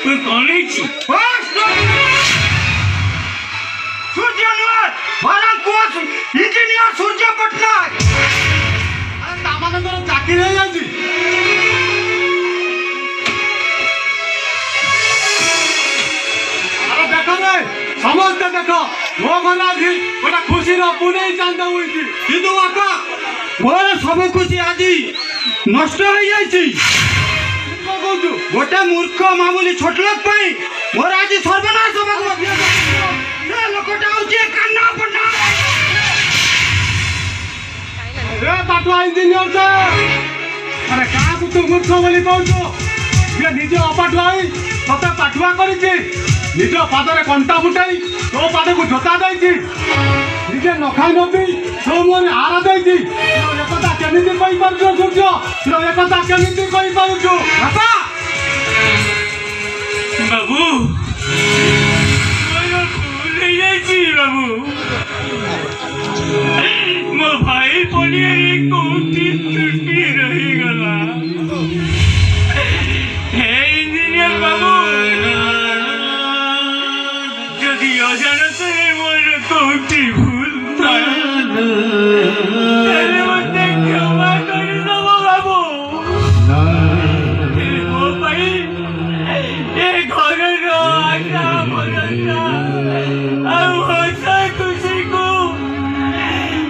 তুই কলেছি সূর্য নয় বরং কোচ ইঞ্জিনিয়ার সূর্য পটনায়ক। আমাদের তোর চাকরি হয়ে যাচ্ছি। আরে দেখো রে, ସମସ୍ତେ ଦେଖ ମୋ ଘରେ ଆଜି ଗୋଟେ ଖୁସିର ପୁନେଇ ଚାନ୍ଦ ଉଇଛି। কিন্তু বাপা ମୋର ସବୁ ଖୁସି ଆଜି ନଷ୍ଟ ହେଇଯାଇଛି। କଣ କହୁଛୁ? ଗୋଟେ ମୂର୍ଖ ମାମୁଲି ଛୋଟ ଲୋକ ପାଇଁ ମୋର ଆଜି ସର୍ବନାଶ ହବାକୁ ସେ ଲୋକଟା ହଉଛି କାହ୍ନା ପଟ୍ଟନାୟକ। ଏ ପାଠୁଆ ଇଞ୍ଜିନିୟର ସେ, ଆରେ କାହାକୁ ତୁ ମୂର୍ଖ ବୋଲି କହୁଛୁ? ଇଏ ନିଜେ ଅପାଠୁଆ ହୋଇ ତତେ ପାଠୁଆ କରିଛି। ନିଜ ପାଦରେ କଣ୍ଟା ଫୁଟାଇ ତୋ ପାଦକୁ ଜୋତା ଦେଇଛି। ନିଜେ ନଖାଇ ନ ପିଇ ତୋ ମୁହଁରେ ହାର ଦେଇଛି। ଏକଥା କେମିତି କହିପାରୁଛୁ ସୂର୍ଯ୍ୟ? ଏକଥା କେମିତି କହିପାରୁଛୁ? ବାପା ବାବୁ ମୋର ଭୁଲ ହେଇଯାଇଛି ବାବୁ। ମୋ ଭାଇ ପଡ଼ିଆରେ କୋଉଠି ତ୍ରୁଟି ରହିଗଲା। ହେ ଇଞ୍ଜିନିୟର ବାବୁ, ଯଦି ଅଜାଣତରେ ମୋର କୋଉଠି ଭୁଲ ଥାଏ ତାହେଲେ ମୋତେ କ୍ଷମା କରିଦେବ ବାବୁ। ମୋ ପାଇଁ ଏ ଘରର ଆଶା ଭରସା ଆଉ ହସ ଖୁସିକୁ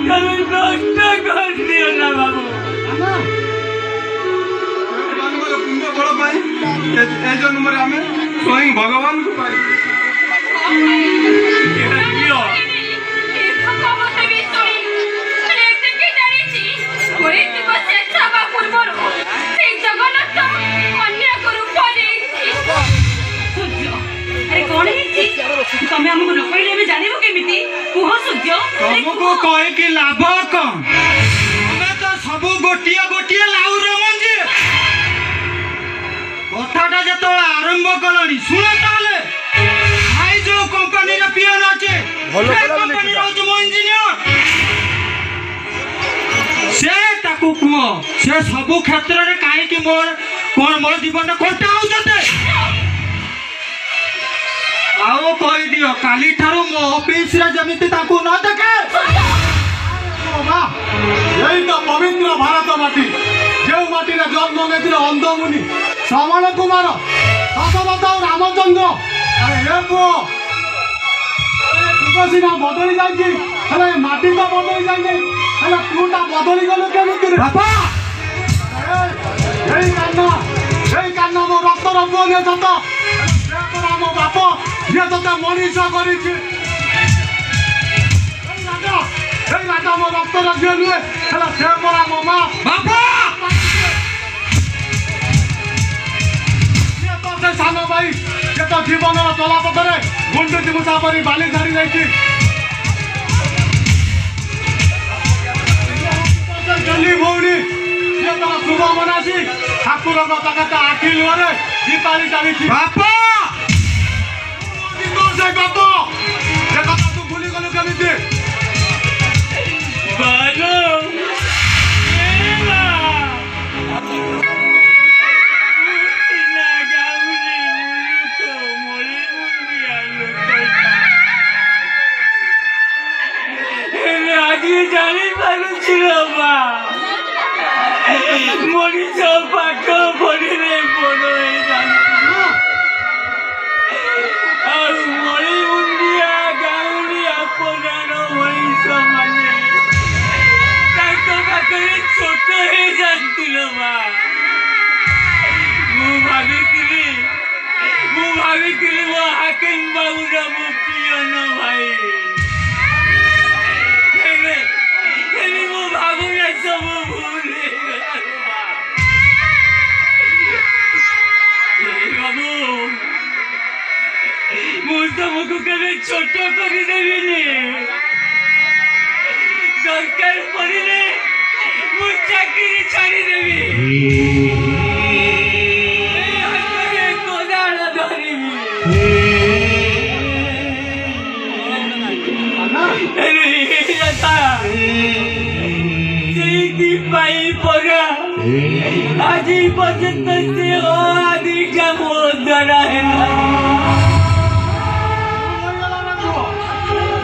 ତମେ ନଷ୍ଟ କରିଦିଅ ନା ବାବୁ। ପୁଣ୍ୟ ଫଳ ପାଇଁ ଏ ଜନ୍ମରେ ଆମେ ସ୍ୱୟଂ ଭଗବାନଙ୍କୁ ପାଇ ତମେ ଆମକୁ ନ କହିଲେ ଆମେ ଜାଣିବୁ କେମିତି? କୁହ ସୂର୍ଯ୍ୟ। ତମକୁ କହିକି ଲାଭ କଣ? ତମେ ତ ସବୁ ଗୋଟିଏ ଗୋଟିଏ ଲାଉର ମଞ୍ଜି। କଥାଟା ଯେତେବେଳେ ଆରମ୍ଭ କଲଣି ଶୁଣ ତାହେଲେ। ଭାଇ ଯୋଉ କମ୍ପାନୀର ପିଅନ ଅଛି ସେ କମ୍ପାନୀର ହଉଛି ମୋ ଇଞ୍ଜିନିୟର। ସେ ତାକୁ କୁହ ସେ ସବୁ କ୍ଷେତ୍ରରେ କାହିଁକି ମୋର ଜୀବନରେ କଣ୍ଟା ହଉଛନ୍ତି। ଆଉ କହିଦିଅ କାଲିଠାରୁ ମୋ ଅଫିସରେ ଯେମିତି ତାକୁ ନ ଦେଖେ। ଏଇ ତ ପବିତ୍ର ଭାରତ ମାଟି, ଯେଉଁ ମାଟିରେ ଜନ୍ମ ନେଇଥିଲେ ଅନ୍ଧମୁନି ଶ୍ରବଣ କୁମାର, ଦଶରଥ ଆଉ ରାମଚନ୍ଦ୍ର। ଆରେ ଏ ପୁଅ, ଯୁଗ ସିନା ବଦଳି ଯାଇଛି ହେଲେ ମାଟି ତ ବଦଳି ଯାଇନି। ହେଲେ ତୁଟା ବଦଳି ଗଲୁ କେମିତି? ବାପା ଏଇ କାହ୍ନା ମୋ ରକ୍ତର ପୁଅ ନିଏ ସତ, ମୋ ବାପ ଯିଏ ତତେ ମଣିଷ କରିଛି। ଏଇ ରାଜା ମୋ ରକ୍ତର ଝିଅ ନୁହେଁ, ହେଲେ ସେ ପରା ମୋ ମା। ବାପା ସିଏ ତ ସେ ସାନ ଭାଇ, ସେ ତ ଜୀବନର ଚଲାପଥରେ ଗୁଣ୍ଡୁଚି ମୂଷା ପରି ବାଲି ଧରି ଯାଇଛି। ଗେଲି ଭଉଣୀ, ସିଏ ତୋର ଶୁଭ ମନାସି ଠାକୁରଙ୍କ ତାଙ୍କ ଆଖି ଲୁହରେ ଦୀପାଳି ଚାଲିଛି। ବାପା ସେ କଥା ତୁ ଭୁଲିଗଲୁ କେମିତି? ଆଜି ଜାଣିପାରୁଛି ମଣିଷ ପାଠ ପଢିଲେ ବଡ ହେଇଯାନ୍ତି ଆଉ ମଳି ମୁଣ୍ଡିଆ ଗାଉଁଲି ଆପଣାର ମଣିଷ ମାନେ ତାଙ୍କ ପାଖରେ ଛୋଟ ହେଇଯାନ୍ତି ମା। ମୁଁ ଭାବିଥିଲି ମୋ ହାକିମ ବାବୁର ମୋ ପିଅନ ଭାଇ। ମୁଁ ଭାବୁନା ସବୁ ଭୁଲ ବାବୁ। ମୁଁ ତମକୁ କେବେ ଛୋଟ କରିଦେବିନି। ଦରକାର ପଡ଼ିଲେ ମୁଁ ଚାକିରି ଛାଡ଼ିଦେବି। କୋଦାଳ ଧରିବି। ସେଇଥିପାଇଁ ପରା ଆଜି ପର୍ଯ୍ୟନ୍ତ ସେ ଆଦି এইটা মোর দ্বারা হেলা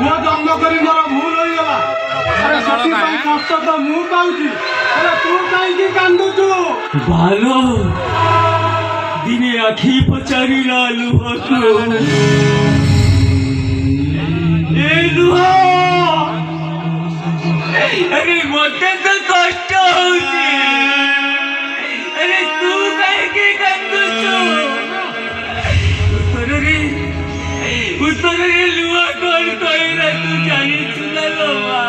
ପୁଅ ଜନ୍ମ କରି ମୋର ଭୁଲ ହୋଇଗଲା ଆରେ ସେଥିପାଇଁ କଷ୍ଟ ତ ମୁଁ ପାଉଛି ହେଲେ ତୁ କାହିଁକି କାନ୍ଦୁଛୁ ভালো দিনে আখি পচারিলা লুহকু এ লুহ আরে মতে তো কষ্ট হচ্ছে আরে তু কাহিকি কান্দুছু উত্তরে লুহ কর কইরা তু জানিছু না লোবা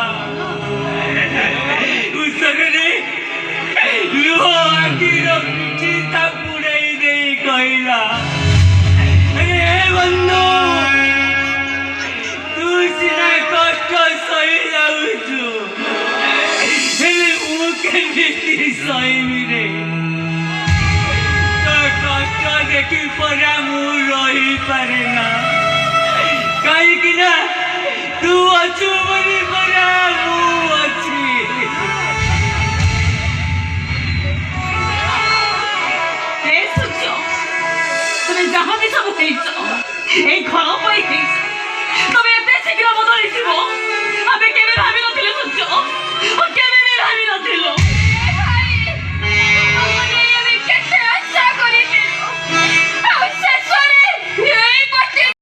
উত্তরে লুহ আখির পিঠি থাপুড়াই দেই কইলা আরে বন্ধু তুই সিনা কষ্ট সই যাউছু হেলে মুখে বেশি সইমি রে তোর কষ্ট দেখি পরা মু রহি পারে না কাহিଁକି ନା ତୁ ଅଛୁ ବୋଲି